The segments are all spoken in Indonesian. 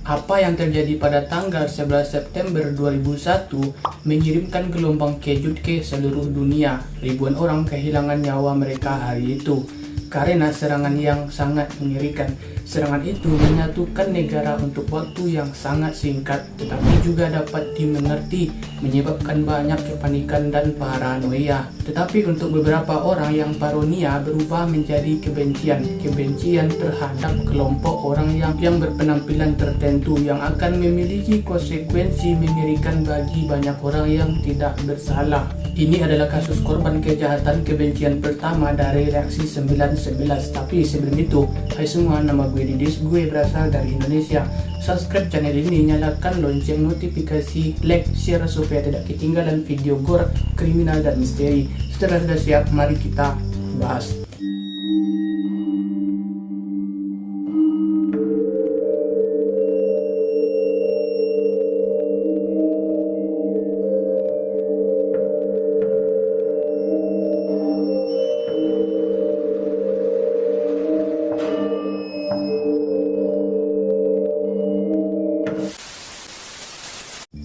Apa yang terjadi pada tanggal 11 September 2001 mengirimkan gelombang kejut ke seluruh dunia. Ribuan orang kehilangan nyawa mereka hari itu karena serangan yang sangat mengerikan. Serangan itu menyatukan negara untuk waktu yang sangat singkat, tetapi juga dapat dimengerti menyebabkan banyak kepanikan dan paranoia. Tetapi untuk beberapa orang yang paranoia berubah menjadi kebencian terhadap kelompok orang yang berpenampilan tertentu yang akan memiliki konsekuensi mengerikan bagi banyak orang yang tidak bersalah. Ini adalah kasus korban kejahatan kebencian pertama dari reaksi 9/11. Tapi sebelum itu, hai semua, nama gue Didis, gue berasal dari Indonesia. Subscribe channel ini, nyalakan lonceng notifikasi, like, share supaya tidak ketinggalan video gore, kriminal, dan misteri. Setelah sudah siap, mari kita bahas.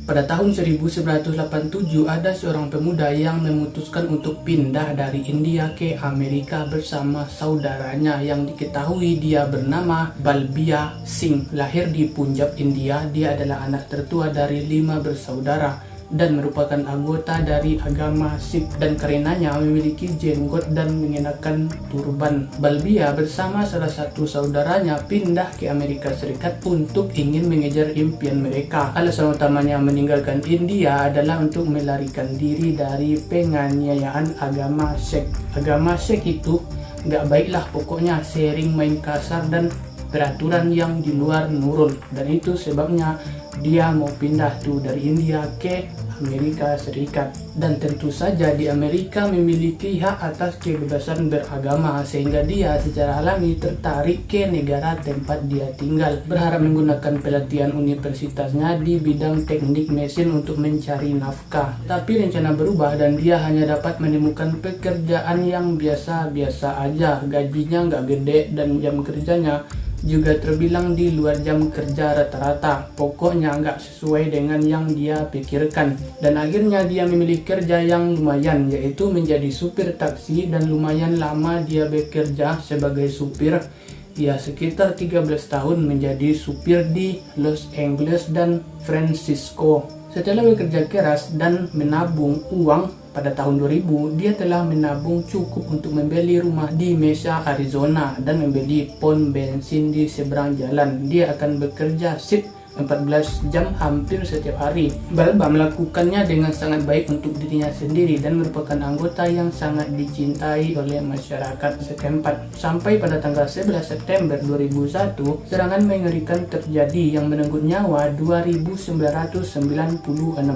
Pada tahun 1987 ada seorang pemuda yang memutuskan untuk pindah dari India ke Amerika bersama saudaranya yang diketahui dia bernama Balbir Singh. Lahir di Punjab, India, dia adalah anak tertua dari 5 bersaudara dan merupakan anggota dari agama Sikh, dan karenanya memiliki jenggot dan mengenakan turban. Balbir bersama salah satu saudaranya pindah ke Amerika Serikat untuk ingin mengejar impian mereka. Alasan utamanya meninggalkan India adalah untuk melarikan diri dari penganiayaan agama Sikh. Agama Sikh itu nggak baiklah, pokoknya sering main kasar dan peraturan yang di luar nurul, dan itu sebabnya dia mau pindah tuh dari India ke Amerika Serikat. Dan tentu saja di Amerika memiliki hak atas kebebasan beragama, sehingga dia secara alami tertarik ke negara tempat dia tinggal, berharap menggunakan pelatihan universitasnya di bidang teknik mesin untuk mencari nafkah. Tapi rencana berubah dan dia hanya dapat menemukan pekerjaan yang biasa-biasa aja, gajinya nggak gede dan jam kerjanya juga terbilang di luar jam kerja rata-rata. Pokoknya nggak sesuai dengan yang dia pikirkan, dan akhirnya dia memilih kerja yang lumayan, yaitu menjadi supir taksi, dan lumayan lama dia bekerja sebagai supir. Ya, sekitar 13 tahun menjadi supir di Los Angeles dan Francisco. Setelah bekerja keras dan menabung uang, pada tahun 2000 dia telah menabung cukup untuk membeli rumah di Mesa, Arizona, dan membeli pom bensin di seberang jalan. Dia akan bekerja shift 14 jam hampir setiap hari. Balbir melakukannya dengan sangat baik untuk dirinya sendiri dan merupakan anggota yang sangat dicintai oleh masyarakat setempat. Sampai pada tanggal 11 September 2001, serangan mengerikan terjadi yang menenggut nyawa 2.996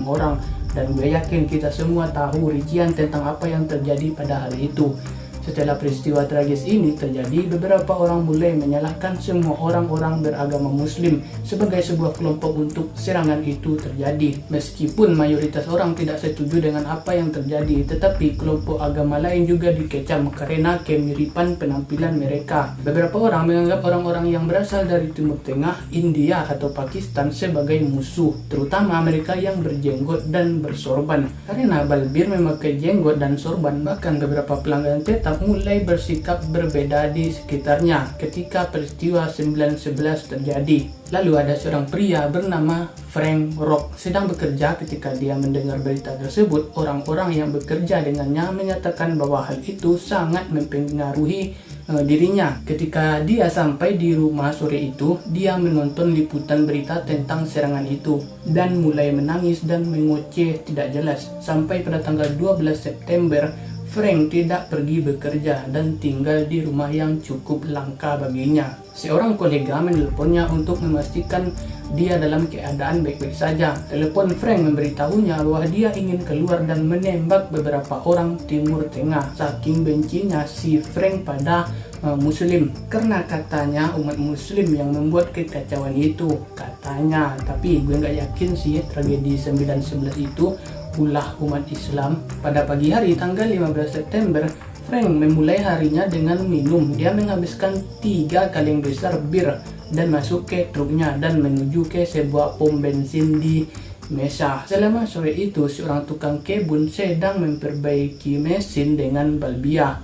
orang. Dan gue yakin kita semua tahu rincian tentang apa yang terjadi pada hari itu. Setelah peristiwa tragis ini terjadi, beberapa orang mulai menyalahkan semua orang-orang beragama Muslim sebagai sebuah kelompok untuk serangan itu terjadi. Meskipun mayoritas orang tidak setuju dengan apa yang terjadi, tetapi kelompok agama lain juga dikecam karena kemiripan penampilan mereka. Beberapa orang menganggap orang-orang yang berasal dari Timur Tengah, India, atau Pakistan sebagai musuh, terutama mereka yang berjenggot dan bersorban. Karena Balbir memakai jenggot dan sorban, bahkan beberapa pelanggan tetap mulai bersikap berbeda di sekitarnya ketika peristiwa 9/11 terjadi. Lalu ada seorang pria bernama Frank Rock sedang bekerja. Ketika dia mendengar berita tersebut, orang-orang yang bekerja dengannya menyatakan bahwa hal itu sangat mempengaruhi dirinya. Ketika dia sampai di rumah sore itu, dia menonton liputan berita tentang serangan itu dan mulai menangis dan mengoceh tidak jelas. Sampai pada tanggal 12 September, Frank tidak pergi bekerja dan tinggal di rumah yang cukup langka baginya. Seorang kolega menelponnya untuk memastikan dia dalam keadaan baik-baik saja. Telepon Frank memberitahunya bahwa dia ingin keluar dan menembak beberapa orang Timur Tengah. Saking bencinya si Frank pada Muslim, karena katanya umat Muslim yang membuat kekacauan itu, katanya. Tapi gue nggak yakin sih tragedi 9/11 itu ulah umat Islam. Pada pagi hari tanggal 15 September, Frank memulai harinya dengan minum. Dia menghabiskan 3 kaleng besar bir dan masuk ke truknya dan menuju ke sebuah pom bensin di Mesa. Selama sore itu, seorang tukang kebun sedang memperbaiki mesin dengan balbia.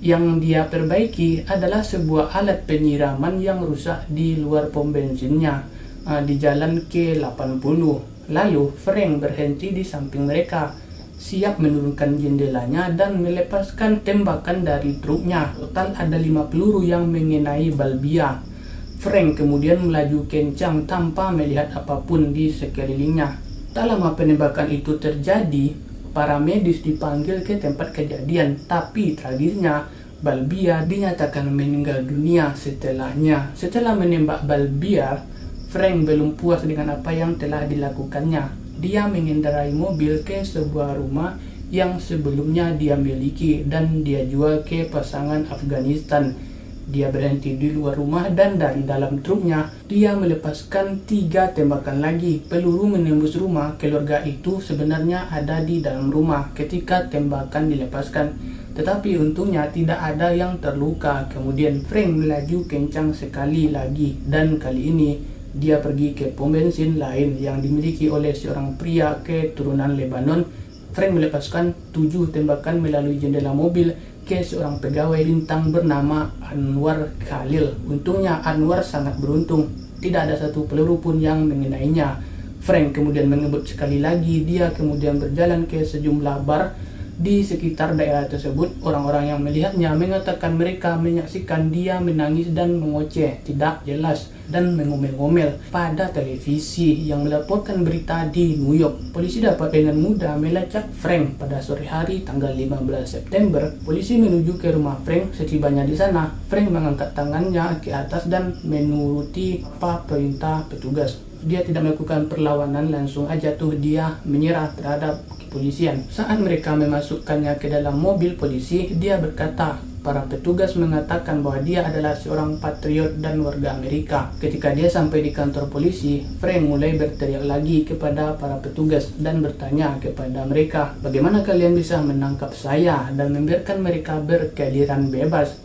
Yang dia perbaiki adalah sebuah alat penyiraman yang rusak di luar pom bensinnya di jalan K80. Lalu Frank berhenti di samping mereka, siap menurunkan jendelanya dan melepaskan tembakan dari truknya. Total ada 5 peluru yang mengenai balbia. Frank kemudian melaju kencang tanpa melihat apapun di sekelilingnya. Tak lama penembakan itu terjadi, para medis dipanggil ke tempat kejadian, tapi tragisnya Balbia dinyatakan meninggal dunia setelahnya. Setelah menembak Balbia, Frank belum puas dengan apa yang telah dilakukannya. Dia mengendarai mobil ke sebuah rumah yang sebelumnya dia miliki dan dia jual ke pasangan Afghanistan. Dia berhenti di luar rumah dan dari dalam truknya dia melepaskan 3 tembakan lagi. Peluru menembus rumah. Keluarga itu sebenarnya ada di dalam rumah ketika tembakan dilepaskan, tetapi untungnya tidak ada yang terluka. Kemudian Frank melaju kencang sekali lagi dan kali ini dia pergi ke pom bensin lain yang dimiliki oleh seorang pria keturunan Lebanon. Frank melepaskan 7 tembakan melalui jendela mobil ke seorang pegawai bintang bernama Anwar Khalil. Untungnya Anwar sangat beruntung, tidak ada satu peluru pun yang mengenainya. Frank kemudian mengebut sekali lagi. Dia kemudian berjalan ke sejumlah bar di sekitar daerah tersebut. Orang-orang yang melihatnya mengatakan mereka menyaksikan dia menangis dan mengoceh tidak jelas dan mengomel-ngomel pada televisi yang melaporkan berita di New York. Polisi dapat dengan mudah melacak Frank pada sore hari tanggal 15 September. Polisi menuju ke rumah Frank. Setibanya di sana, Frank mengangkat tangannya ke atas dan menuruti apa perintah petugas. Dia tidak melakukan perlawanan, langsung aja tuh dia menyerah terhadap kepolisian. Saat mereka memasukkannya ke dalam mobil polisi, dia berkata, para petugas mengatakan bahwa dia adalah seorang patriot dan warga Amerika. Ketika dia sampai di kantor polisi, Frank mulai berteriak lagi kepada para petugas dan bertanya kepada mereka, bagaimana kalian bisa menangkap saya dan membiarkan mereka berkeliaran bebas?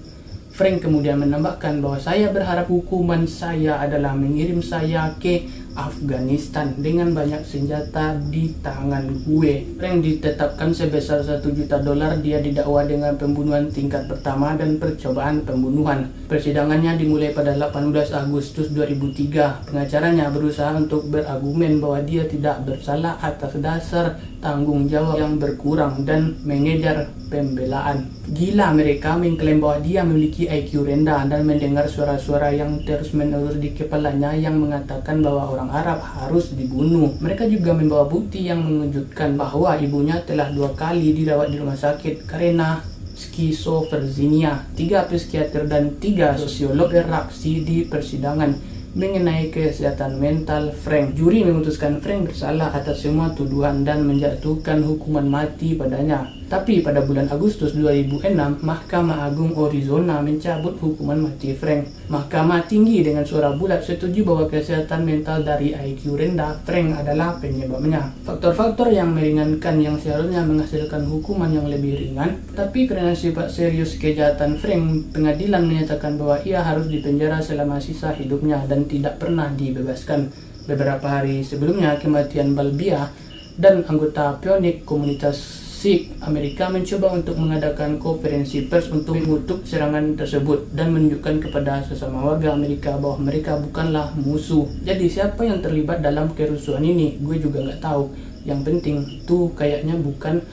Frank kemudian menambahkan bahwa saya berharap hukuman saya adalah mengirim saya ke Afghanistan dengan banyak senjata di tangan gue. Frank ditetapkan sebesar $1 juta. Dia didakwa dengan pembunuhan tingkat pertama dan percobaan pembunuhan. Persidangannya dimulai pada 18 Agustus 2003. Pengacaranya berusaha untuk berargumen bahwa dia tidak bersalah atas dasar tanggung jawab yang berkurang dan mengejar pembelaan. Gila, mereka mengklaim bahwa dia memiliki IQ rendah dan mendengar suara-suara yang terus-menerus di kepalanya yang mengatakan bahwa orang Arab harus dibunuh. Mereka juga membawa bukti yang mengejutkan bahwa ibunya telah 2 kali dirawat di rumah sakit karena skizofrenia. 3 psikiater dan 3 sosiolog beraksi di persidangan mengenai kesehatan mental Frank. Juri memutuskan Frank bersalah atas semua tuduhan dan menjatuhkan hukuman mati padanya. Tapi pada bulan Agustus 2006, Mahkamah Agung Arizona mencabut hukuman mati Frank. Mahkamah tinggi dengan suara bulat setuju bahwa kesehatan mental dari IQ rendah Frank adalah penyebabnya. Faktor-faktor yang meringankan yang seharusnya menghasilkan hukuman yang lebih ringan, tapi karena sifat serius kejahatan Frank, pengadilan menyatakan bahwa ia harus dipenjara selama sisa hidupnya dan tidak pernah dibebaskan. Beberapa hari sebelumnya kematian Balbia dan anggota pionik komunitas Sikh Amerika mencoba untuk mengadakan konferensi pers untuk mengutuk serangan tersebut dan menunjukkan kepada sesama warga Amerika bahwa mereka bukanlah musuh. Jadi siapa yang terlibat dalam kerusuhan ini? Gue juga nggak tahu. Yang penting tuh kayaknya bukan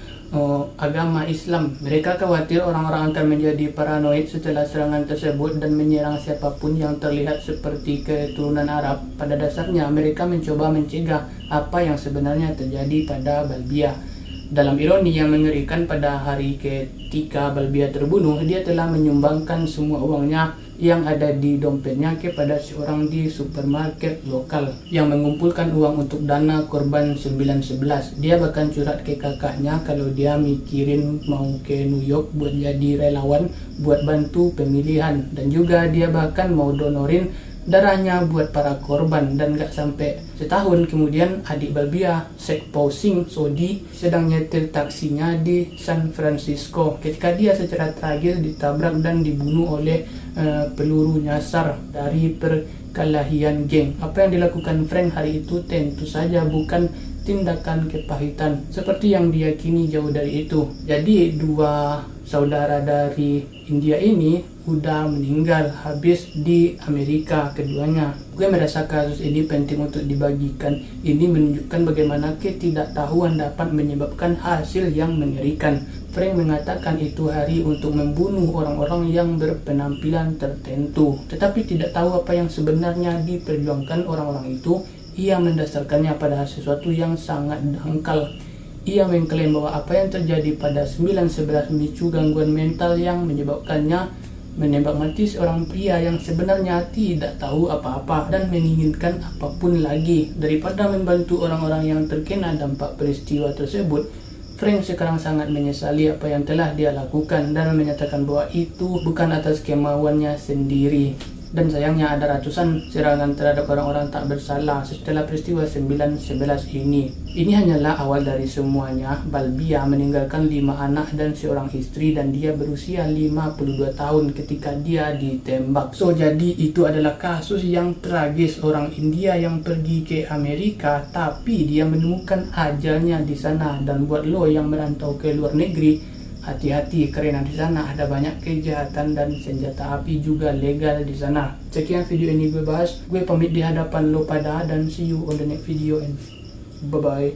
agama Islam. Mereka khawatir orang-orang akan menjadi paranoid setelah serangan tersebut dan menyerang siapapun yang terlihat seperti keturunan Arab. Pada dasarnya mereka mencoba mencegah apa yang sebenarnya terjadi pada Balbia. Dalam ironi yang mengerikan, pada hari ketika Balbia terbunuh, dia telah menyumbangkan semua uangnya yang ada di dompetnya kepada seorang di supermarket lokal yang mengumpulkan uang untuk dana korban 9/11. Dia bahkan curhat ke kakaknya kalau dia mikirin mau ke New York buat jadi relawan buat bantu pemilihan, dan juga dia bahkan mau donorin darahnya buat para korban. Dan gak sampai setahun kemudian, adik Balbia, Sekpo Singh Sodhi, sedang nyetir taksinya di San Francisco ketika dia secara tragis ditabrak dan dibunuh oleh peluru nyasar dari kelahian geng. Apa yang dilakukan Frank hari itu tentu saja bukan tindakan kepahitan seperti yang diyakini, jauh dari itu. Jadi dua saudara dari India ini udah meninggal habis di Amerika keduanya. Gue merasa kasus ini penting untuk dibagikan. Ini menunjukkan bagaimana ketidaktahuan dapat menyebabkan hasil yang mengerikan. Frank mengatakan itu hari untuk membunuh orang-orang yang berpenampilan tertentu, tetapi tidak tahu apa yang sebenarnya diperjuangkan orang-orang itu. Ia mendasarkannya pada sesuatu yang sangat dangkal. Ia mengklaim bahwa apa yang terjadi pada 9/11 memicu gangguan mental yang menyebabkannya menembak mati seorang pria yang sebenarnya tidak tahu apa-apa dan menginginkan apapun lagi. Daripada membantu orang-orang yang terkena dampak peristiwa tersebut, Frank sekarang sangat menyesali apa yang telah dia lakukan dan menyatakan bahwa itu bukan atas kemauannya sendiri. Dan sayangnya ada ratusan serangan terhadap orang-orang tak bersalah setelah peristiwa 9/11 ini. Ini hanyalah awal dari semuanya. Balbia meninggalkan 5 anak dan seorang istri dan dia berusia 52 tahun ketika dia ditembak. So jadi itu adalah kasus yang tragis, orang India yang pergi ke Amerika tapi dia menemukan ajalnya di sana. Dan buat lo yang merantau ke luar negeri, hati-hati karena di sana ada banyak kejahatan dan senjata api juga legal di sana. Sekian video ini gue bahas. Gue pamit di hadapan lo pada dan see you on the next video and bye bye.